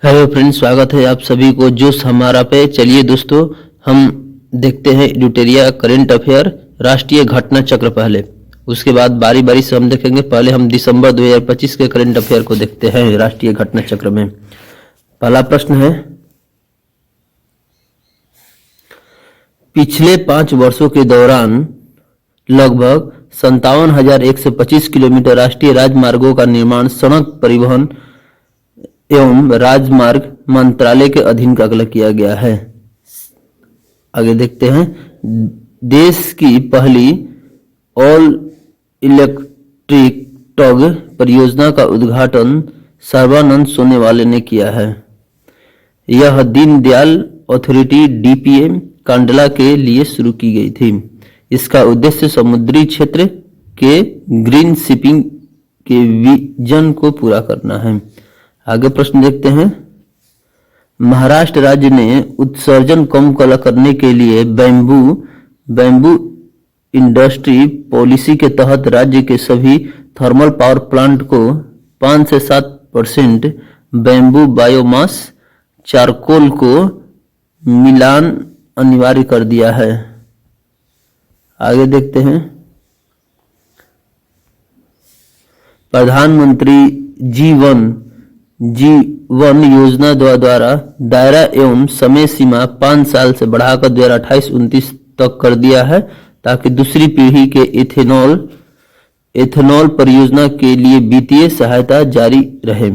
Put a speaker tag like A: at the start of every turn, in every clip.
A: Hello friends, स्वागत है आप सभी को जोश हमारा पे। चलिए दोस्तों, हम देखते हैं एडिटोरिया करंट अफेयर राष्ट्रीय घटना चक्र पहले, उसके बाद बारी बारी से हम देखेंगे। पहले हम दिसंबर 2025 के करंट अफेयर को देखते हैं राष्ट्रीय घटना चक्र में। पहला प्रश्न है, पिछले 5 वर्षों के दौरान लगभग 57,125 किलोमीटर राष्ट्रीय राजमार्गों का निर्माण सड़क परिवहन एवं राजमार्ग मंत्रालय के अधीन किया गया है। आगे देखते हैं, देश की पहली ऑल इलेक्ट्रिक टग परियोजना का उद्घाटन सर्बानंद सोनोवाल ने किया है। यह दीनदयाल अथॉरिटी डीपीएम कांडला के लिए शुरू की गई थी। इसका उद्देश्य समुद्री क्षेत्र के ग्रीन शिपिंग के विजन को पूरा करना है। आगे प्रश्न देखते हैं, महाराष्ट्र राज्य ने उत्सर्जन कम करने के लिए बैम्बू इंडस्ट्री पॉलिसी के तहत राज्य के सभी थर्मल पावर प्लांट को 5 से 7% बैम्बू बायोमास चारकोल को मिलान अनिवार्य कर दिया है। आगे देखते हैं, प्रधानमंत्री जीवन योजना द्वारा दायरा एवं समय सीमा 5 साल से बढ़ाकर 2028-29 तक कर दिया है, ताकि दूसरी पीढ़ी के एथेनॉल परियोजना के लिए वित्तीय सहायता जारी रहे।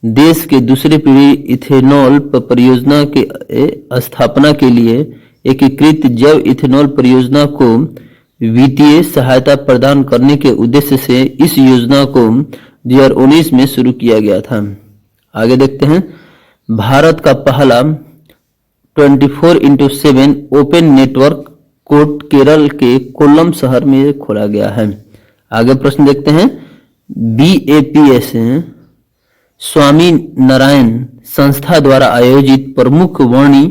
A: देश के दूसरी पीढ़ी इथेनॉल परियोजना के स्थापना के लिए एकीकृत जैव इथेनॉल परियोजना को वित्तीय सहायता प्रदान करने के उद्देश्य से इस योजना को 2019 में शुरू किया गया था। आगे देखते हैं, भारत का पहला 24x7 open network court Kerala के कोल्लम शहर में खोला गया है। आगे प्रश्न देखते हैं, BAPS स्वामी नारायण संस्था द्वारा आयोजित प्रमुख वाणी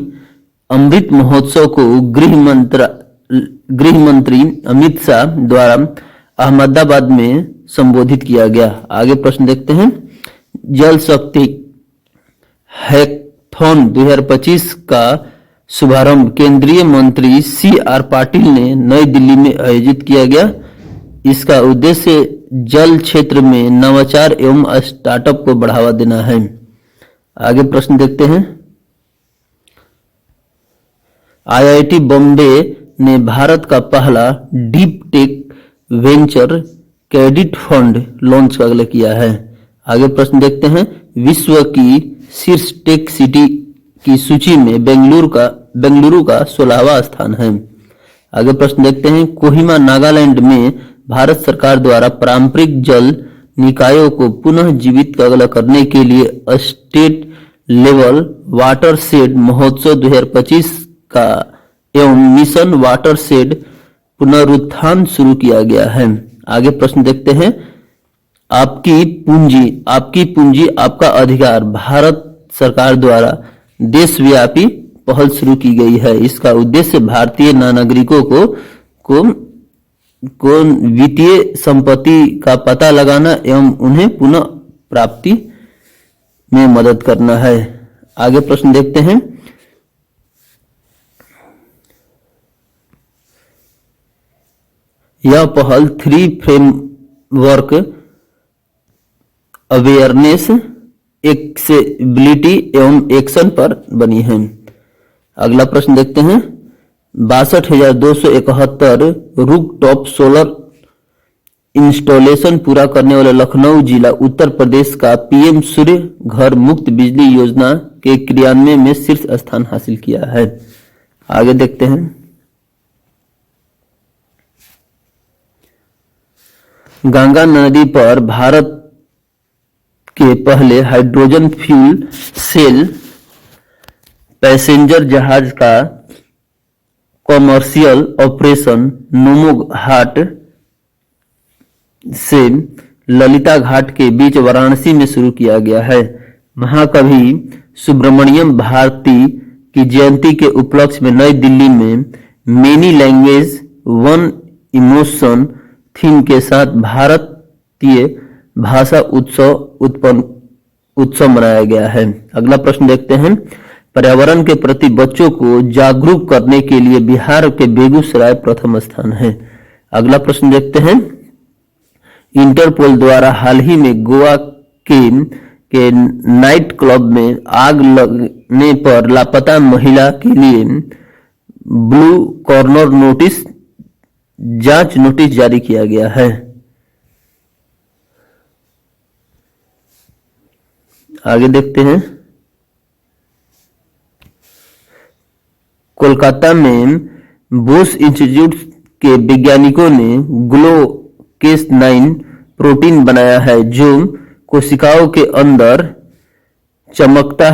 A: अमृत महोत्सव को गृह मंत्री अमित शाह द्वारा अहमदाबाद में संबोधित किया गया। आगे प्रश्न देखते हैं, जल शक्ति हैकाथॉन 2025 का शुभारंभ केंद्रीय मंत्री CR पाटिल ने नई दिल्ली में आयोजित किया गया। इसका उद्देश्य जल क्षेत्र में नवाचार एवं स्टार्टअप को बढ़ावा देना है। आगे प्रश्न देखते हैं, IIT बॉम्बे ने भारत का पहला deep tech venture credit fund launch किया है। आगे प्रश्न देखते हैं, विश्व की शीर्ष टेक सिटी की सूची में बेंगलुरु का 16वां स्थान है। आगे प्रश्न देखते हैं, कोहिमा नागालैंड में भारत सरकार द्वारा पारंपरिक जल निकायों को पुनः जीवित करने के लिए स्टेट लेवल वाटरशेड महोत्सव 2025 का एवं मिशन वाटरशेड पुनरुत्थान शुरू किया गया है। आगे प्रश्न देखते हैं, आपकी पूंजी आपका अधिकार भारत सरकार द्वारा देशव्यापी पहल शुरू की गई है। इसका उद्देश्य भारतीय नागरिकों को वित्तीय संपत्ति का पता लगाना एवं उन्हें पुनः प्राप्ति में मदद करना है। आगे प्रश्न देखते हैं, यह पहल 3 फ्रेमवर्क अवेयरनेस, एक्सेसिबिलिटी एवं एक्शन पर बनी है। अगला प्रश्न देखते हैं, 62,271 रूफटॉप सोलर इंस्टॉलेशन पूरा करने वाला लखनऊ जिला उत्तर प्रदेश का PM सूर्य घर मुफ्त बिजली योजना के क्रियान्वयन में शीर्ष स्थान हासिल किया है। आगे देखते हैं, गंगा नदी पर भारत के पहले हाइड्रोजन फ्यूल सेल पैसेंजर जहाज का कॉमर्शियल ऑपरेशन नोमो-घाट से ललिता घाट के बीच वाराणसी में शुरू किया गया है। महाकवि सुब्रमण्यम भारती की जयंती के उपलक्ष्य में नई दिल्ली में many language one emotion theme के साथ भारतीय भाषा उत्सव उत्सव मनाया गया है। अगला प्रश्न देखते हैं, पर्यावरण के प्रति बच्चों को जागरूक करने के लिए बिहार के बेगूसराय प्रथम स्थान है। अगला प्रश्न देखते हैं, इंटरपोल द्वारा हाल ही में गोवा के नाइट क्लब में आग लगने पर लापता महिला के लिए ब्लू कॉर्नर नोटिस जांच नोटिस जारी किया गया है। आगे देखते हैं, कोलकाता में बोस इंस्टीट्यूट के वैज्ञानिकों ने ग्लोकेस-9 प्रोटीन बनाया है जो कोशिकाओं के अंदर चमकता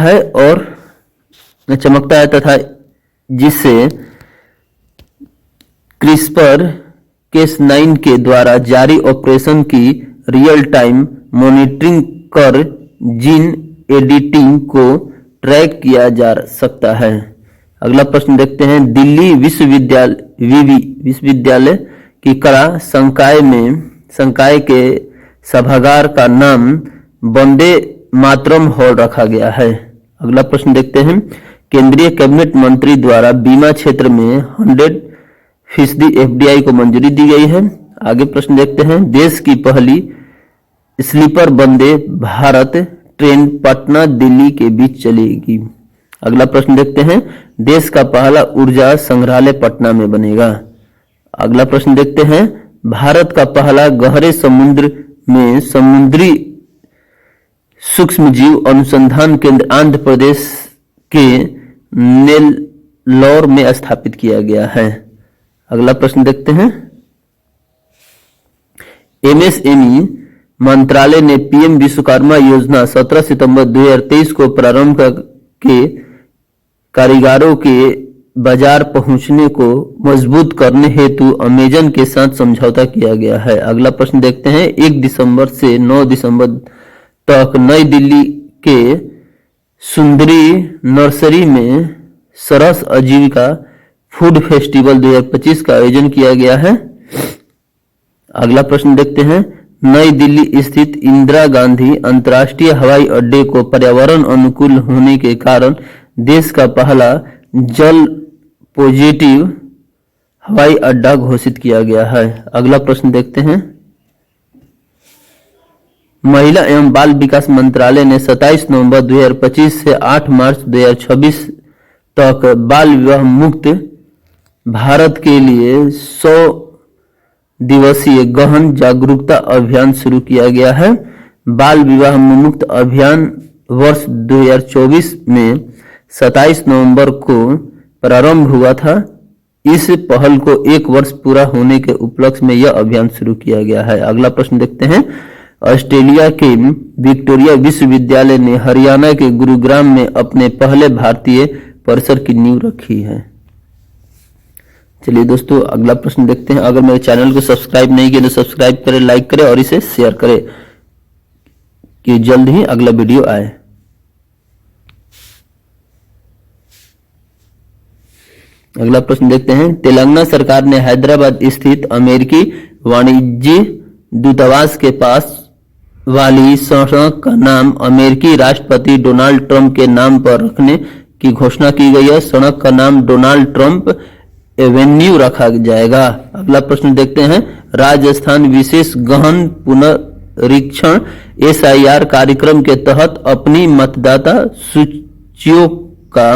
A: है तथा जिससे क्रिस्पर-केस9 के द्वारा जारी ऑपरेशन की रियल टाइम मॉनिटरिंग कर जीन एडिटिंग को ट्रैक किया जा सकता है। अगला प्रश्न देखते हैं, दिल्ली विश्वविद्यालय की कला संकाय के सभागार का नाम वंदे मातरम हॉल रखा गया है। अगला प्रश्न देखते हैं, केंद्रीय कैबिनेट मंत्री द्वारा बीमा क्षेत्र में 100% एफडीआई को मंजूरी दी गई है। आगे प्रश्न देखते हैं, देश की पहली स्लीपर वंदे भारत ट्रेन पटना दिल्ली के बीच चलेगी। अगला प्रश्न देखते हैं, देश का पहला ऊर्जा संग्रहालय पटना में बनेगा। अगला प्रश्न देखते हैं, भारत का पहला गहरे समुद्र में समुद्री सूक्ष्मजीव अनुसंधान केंद्र आंध्र प्रदेश के नेल्लोर में स्थापित किया गया है। अगला प्रश्न देखते हैं, एमएसएमई मंत्रालय ने पीएम विश्वकर्मा योजना 17 सितंबर 2023 को प्रारंभ के कारीगरों के बाजार पहुंचने को मजबूत करने हेतु अमेजन के साथ समझौता किया गया है। अगला प्रश्न देखते हैं, 1 दिसंबर से 9 दिसंबर तक नई दिल्ली के सुंदरी नर्सरी में सरस आजीविका फूड फेस्टिवल 2025 का आयोजन किया गया है। अगला प्रश्न देखते हैं, नई दिल्ली स्थित इंदिरा गांधी अंतर्राष्ट्रीय हवाई अड्डे को पर्यावरण अनुकूल होने के कारण देश का पहला जल पॉजिटिव हवाई अड्डा घोषित किया गया है। अगला प्रश्न देखते हैं, महिला एवं बाल विकास मंत्रालय ने 27 नवंबर 2025 से 8 मार्च 2026 तक बाल विवाह मुक्त भारत के लिए 100 दिवसीय गहन जागरूकता अभियान शुरू किया गया है। बाल विवाह मुक्त अभियान वर्ष 2024 में 27 नवंबर को प्रारंभ हुआ था। इस पहल को 1 वर्ष पूरा होने के उपलक्ष्य में यह अभियान शुरू किया गया है। अगला प्रश्न देखते हैं, ऑस्ट्रेलिया के विक्टोरिया विश्वविद्यालय ने हरियाणा के गुरुग्राम में अपने पहले भारतीय परिसर की नींव रखी है। चलिए दोस्तों, अगला प्रश्न देखते हैं। अगर मेरे चैनल को सब्सक्राइब नहीं किया तो सब्सक्राइब करें, लाइक करें और इसे शेयर करें कि जल्द ही अगला वीडियो आए। अगला प्रश्न देखते हैं, तेलंगाना सरकार ने हैदराबाद स्थित अमेरिकी वाणिज्य दूतावास के पास वाली सड़क का नाम अमेरिकी राष्ट्रपति डोनाल्ड ट्रंप के नाम पर रखने की घोषणा की गई है। सड़क का नाम डोनाल्ड ट्रंप एवेन्यू रखा जाएगा। अगला प्रश्न देखते हैं, राजस्थान विशेष गहन पुनरीक्षण SIR कार्यक्रम के तहत अपनी मतदाता सूचियों का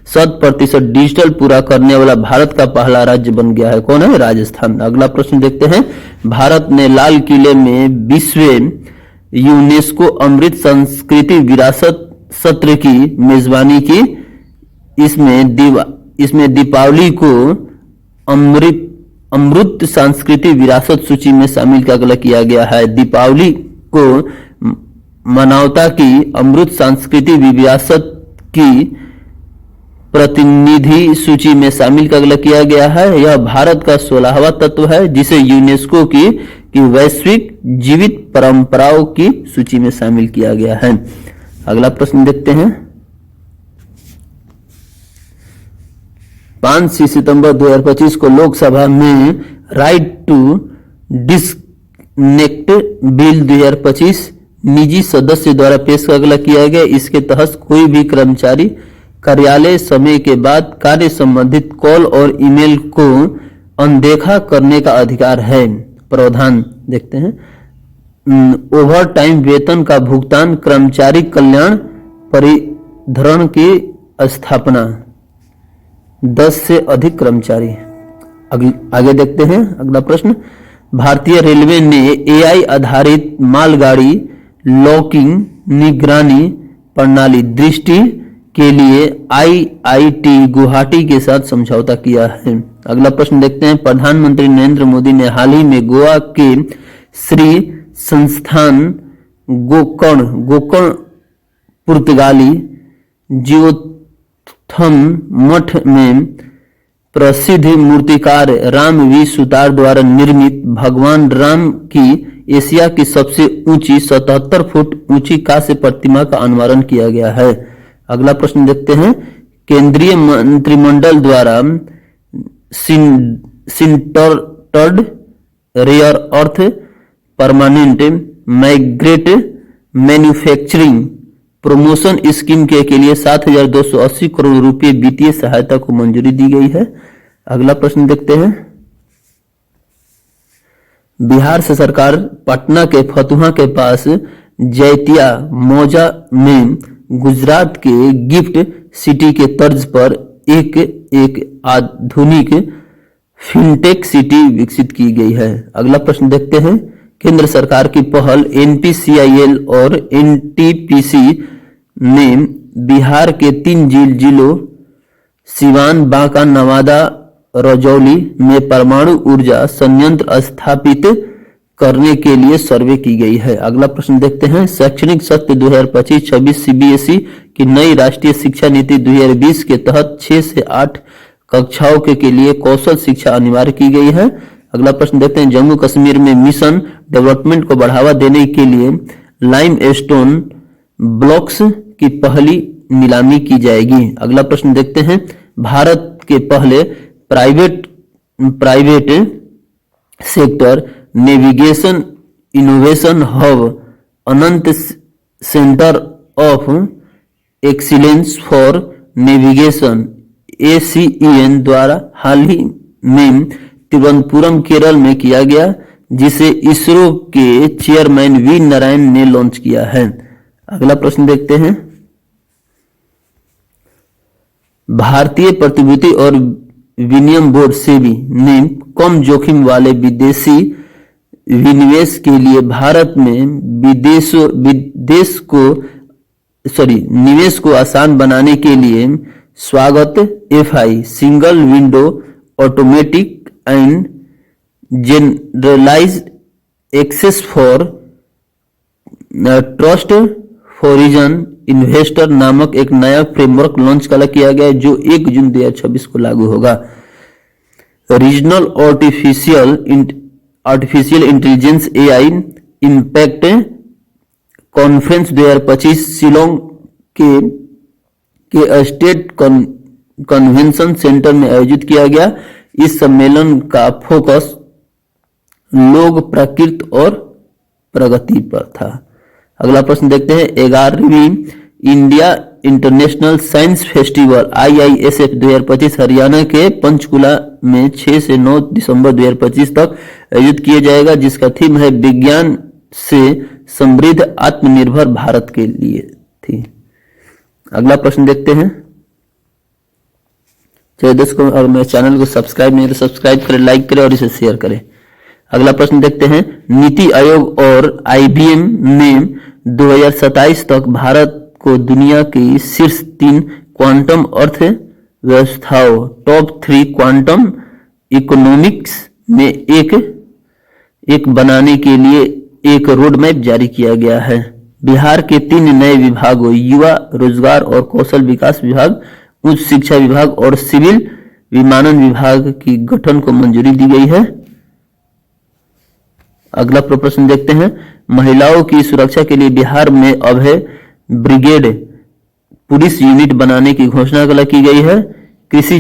A: 100% डिजिटल पूरा करने वाला भारत का पहला राज्य बन गया है। कौन है? राजस्थान। अगला प्रश्न देखते हैं, भारत ने लाल किले में विश्व यूनेस्को अमृत संस्कृति विरासत सत्र की मेजबानी की। इसमें दीपावली को अमृत सांस्कृतिक विरासत सूची में शामिल किया गया है। दीपावली को मानवता की अमृत सांस्कृतिक विरासत की प्रतिनिधि सूची में शामिल किया गया है। यह भारत का 16वां तत्व है जिसे यूनेस्को की वैश्विक जीवित परंपराओं की सूची में शामिल किया गया है। अगला प्रश्न देखते हैं, 5 सितंबर 2025 को लोकसभा में राइट टू डिस्कनेक्ट बिल 2025 निजी सदस्य द्वारा पेश अगला किया गया। इसके तहत कोई भी कर्मचारी कार्यालय समय के बाद कार्य संबंधित कॉल और ईमेल को अनदेखा करने का अधिकार है। प्रावधान देखते हैं, ओवर टाइम वेतन का भुगतान, कर्मचारी कल्याण परिधरण की स्थापना, 10 से अधिक कर्मचारी। आगे देखते हैं अगला प्रश्न, भारतीय रेलवे ने एआई आधारित मालगाड़ी लॉकिंग निगरानी प्रणाली दृष्टि के लिए आईआईटी गुवाहाटी के साथ समझौता किया है। अगला प्रश्न देखते हैं, प्रधानमंत्री नरेंद्र मोदी ने हाल ही में गोवा के श्री संस्थान गोकर्ण पुर्तगाली जीवोत्थम मठ में प्रसिद्ध मूर्तिकार राम वी सुतार द्वारा निर्मित भगवान राम की एशिया की सबसे ऊंची 77 फुट ऊंची कांस्य प्रतिमा का अनावरण किया गया है। अगला प्रश्न देखते हैं, केंद्रीय मंत्रिमंडल द्वारा sintered rare earth permanent magnet manufacturing promotion scheme के लिए 7,280 करोड़ रुपए वित्तीय सहायता को मंजूरी दी गई है। अगला प्रश्न देखते हैं, बिहार से सरकार पटना के फतुहा के पास जैतिया मौजा में गुजरात के गिफ्ट सिटी के तर्ज पर एक आधुनिक फिनटेक सिटी विकसित की गई है। अगला प्रश्न देखते हैं, केंद्र सरकार की पहल एनपीसीआईएल और एनटीपीसी ने बिहार के 3 जिलों सिवान, बांका, नवादा, रजौली में परमाणु ऊर्जा संयंत्र स्थापित करने के लिए सर्वे की गई है। अगला प्रश्न देखते हैं, शैक्षणिक सत्र 2025-26 सीबीएसई की नई राष्ट्रीय शिक्षा नीति 2020 के तहत 6 से 8 कक्षाओं के लिए कौशल शिक्षा अनिवार्य की गई है। अगला प्रश्न देखते हैं, जम्मू कश्मीर में मिशन डेवलपमेंट को बढ़ावा देने के लिए लाइमस्टोन ब्लॉक्स की पहली नीलामी की जाएगी। अगला प्रश्न देखते हैं, भारत के पहले private sector navigation innovation hub Anant centre of excellence for navigation ACEN द्वारा हाल ही में तिरुवनंतपुरम केरल में किया गया, जिसे इसरो के चेयरमैन वी नारायण ने लॉन्च किया है। अगला प्रश्न देखते हैं, भारतीय प्रतिभूति और विनिमय बोर्ड सेबी ने कम जोखिम वाले विदेशी विनिवेश के लिए भारत में निवेश को आसान बनाने के लिए स्वागत FI single window automatic and generalized access for trust foreign investor नामक एक नया फ्रेमवर्क लॉन्च किया गया है, जो 1 जून 2026 को लागू होगा। Regional artificial intelligence AI impact conference 2025 Shillong के स्टेट कन्वेंशन सेंटर में आयोजित किया गया। इस सम्मेलन का फोकस लोग, प्रकृति और प्रगति पर था। अगला प्रश्न देखते हैं, 11वीं India international science festival IISF 2025 Haryana के पंचकुला में 6 से 9 दिसंबर 2025 तक आयोजित किया जाएगा, जिसका थीम है विज्ञान से समृद्ध आत्मनिर्भर भारत के लिए थी। अगला प्रश्न देखते हैं, चलिए दोस्तों, अगर मेरे चैनल को सब्सक्राइब नहीं तो सब्सक्राइब करें, लाइक करें और इसे शेयर करें। अगला प्रश्न देखते हैं, नीति आयोग और IBM ने 2027 तक भारत को दुनिया की शीर्ष 3 क्वांटम अर्थव्यवस्थाओं टॉप 3 क्वांटम इकोनॉमिक्स में एक बनाने के लिए एक रोड मैप जारी किया गया है। बिहार के 3 नए विभागों युवा रोजगार और कौशल विकास विभाग, उच्च शिक्षा विभाग और सिविल विमानन विभाग की गठन को मंजूरी दी गई है। अगला प्रश्न देखते हैं, महिलाओं की सुरक्षा के लिए बिहार में अभय ब्रिगेड पुलिस यूनिट बनाने की घोषणा की गई है। कृषि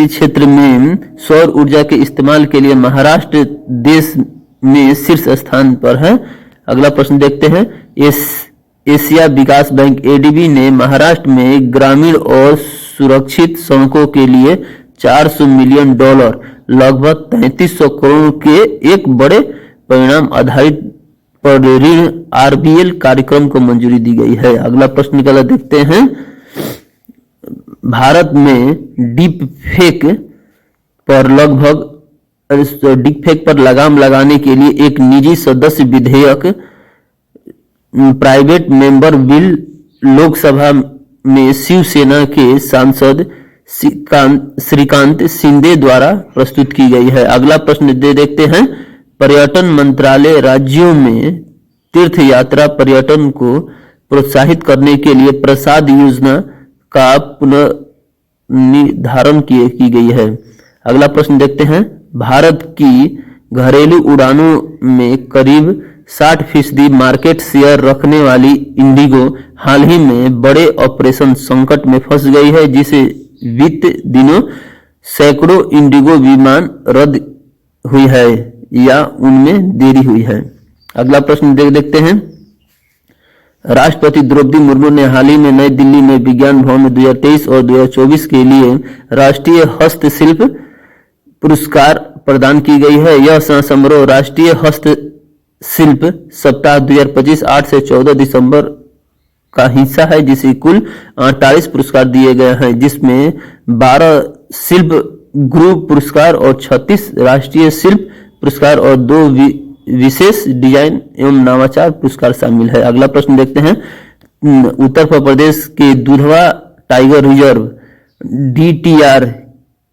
A: क्षेत्र में सौर ऊर्जा के इस्तेमाल के लिए महाराष्ट्र देश में शीर्ष स्थान पर है। अगला प्रश्न देखते हैं। एशिया विकास बैंक एडीबी ने महाराष्ट्र में ग्रामीण और सुरक्षित सड़कों के लिए $400 मिलियन लगभग 3300 करोड़ के एक बड़े परिणाम आधारित पर ऋण आरबीएल कार्यक्रम को मंजूरी दी गई है। अगला प्रश्न निकाला देखते हैं। भारत में डीप फेक पर लगाम लगाने के लिए एक निजी सदस्य विधेयक प्राइवेट मेंबर बिल लोकसभा में शिवसेना के सांसद श्रीकांत शिंदे द्वारा प्रस्तुत की गई है। अगला प्रश्न देखते हैं। पर्यटन मंत्रालय राज्यों में तीर्थ यात्रा पर्यटन को प्रोत्साहित करने के लिए प्रसाद योजना का पुनर्निर्धारण की गई है। अगला प्रश्न देखते हैं। भारत की घरेलू उड़ानों में करीब 60% मार्केट शेयर रखने वाली इंडिगो हाल ही में बड़े ऑपरेशन संकट में फंस गई है, जिसे बीते दिनों सैकड़ों इंडिगो विमान रद्द हुई है या उनमें देरी हुई है। अगला प्रश्न देखते हैं। राष्ट्रपति द्रौपदी मुर्मू ने हाल ही में नई दिल्ली में विज्ञान भवन में 2023 और 2024 के लिए राष्ट्रीय हस्तशिल्प पुरस्कार प्रदान की गई है। यह समारोह राष्ट्रीय हस्तशिल्प सप्ताह 2025 8 से 14 दिसंबर का हिस्सा है, जिसे कुल 48 पुरस्कार दिए गए हैं, जिसमें 12 शिल्प ग्रुप पुरस्कार और 36 राष्ट्रीय शिल्प पुरस्कार और 2 विशेष डिजाइन एवं नवाचार पुरस्कार शामिल है। अगला प्रश्न देखते हैं। उत्तर प्रदेश के दुधवा टाइगर रिजर्व डीटीआर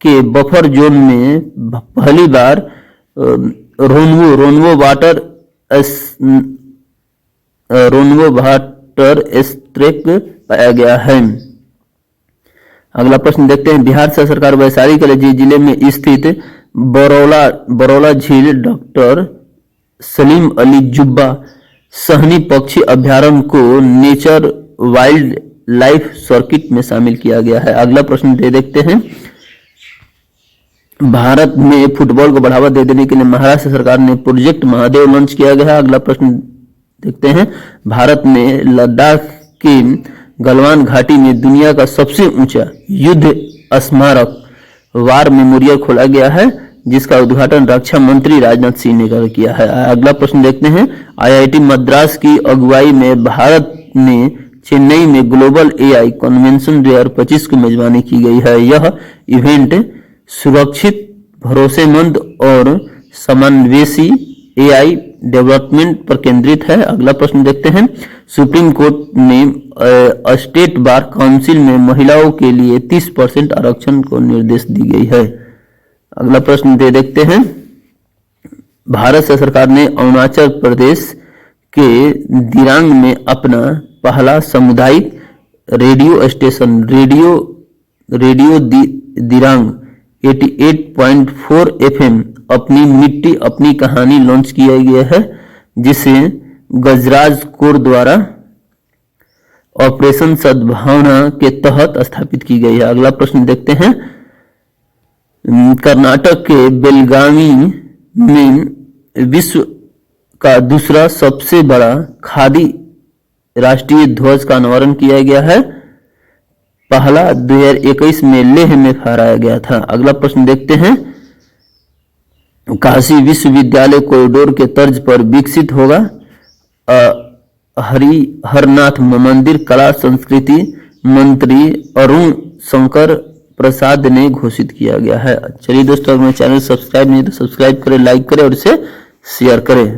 A: के बफर जोन में पहली बार रोनवो वाटर स्ट्रेक पाया गया है। अगला प्रश्न देखते हैं। बिहार सरकार वैशाली जिले में स्थित बरौला झील डॉक्टर सलीम अली जुब्बा सहनी पक्षी अभ्यारण्य को नेचर वाइल्ड लाइफ सर्किट में शामिल किया गया है। अगला प्रश्न देखते हैं। भारत में फुटबॉल को बढ़ावा देने के लिए महाराष्ट्र सरकार ने प्रोजेक्ट महादेव लॉन्च किया गया है। अगला प्रश्न देखते हैं। भारत में लद्दाख की गलवान घाटी में दुनिया का सबसे ऊंचा युद्ध स्मारक वार मेमोरियल खोला गया है, जिसका उद्घाटन रक्षा मंत्री राजनाथ सिंह ने किया है। अगला प्रश्न देखते हैं। आईआईटी मद्रास की अगुवाई में भारत ने चेन्नई में ग्लोबल एआई कन्वेंशन 2025 की मेजबानी की गई है। यह इवेंट सुरक्षित, भरोसेमंद और समावेशी एआई डेवलपमेंट पर केंद्रित है। अगला प्रश्न देखते हैं। सुप्रीम कोर्ट ने स्टेट बार काउंसिल में महिलाओं के लिए 30% आरक्षण को निर्देश दी गई है। अगला प्रश्न देखते हैं। भारत सरकार ने अरुणाचल प्रदेश के दिरांग में अपना पहला सामुदायिक radio station radio Dirang 88.4 FM अपनी मिट्टी अपनी कहानी लॉन्च किया गया है, जिसे गजराज कोर द्वारा ऑपरेशन सद्भावना के तहत स्थापित की गई है। अगला प्रश्न देखते हैं। कर्नाटक के बेलगावी में विश्व का दूसरा सबसे बड़ा खादी राष्ट्रीय ध्वज का अनावरण किया गया है। पहला 2021 में लेह में फहराया गया था। अगला प्रश्न देखते हैं। काशी विश्वविद्यालय कॉरिडोर के तर्ज पर विकसित होगा। हरिहरनाथ मंदिर कला संस्कृति मंत्री अरुण शंकर प्रसाद ने घोषित किया गया है। चलिए दोस्तों, अगर मेरे चैनल सब्सक्राइब नहीं तो सब्सक्राइब करें, लाइक करें और इसे शेयर करें।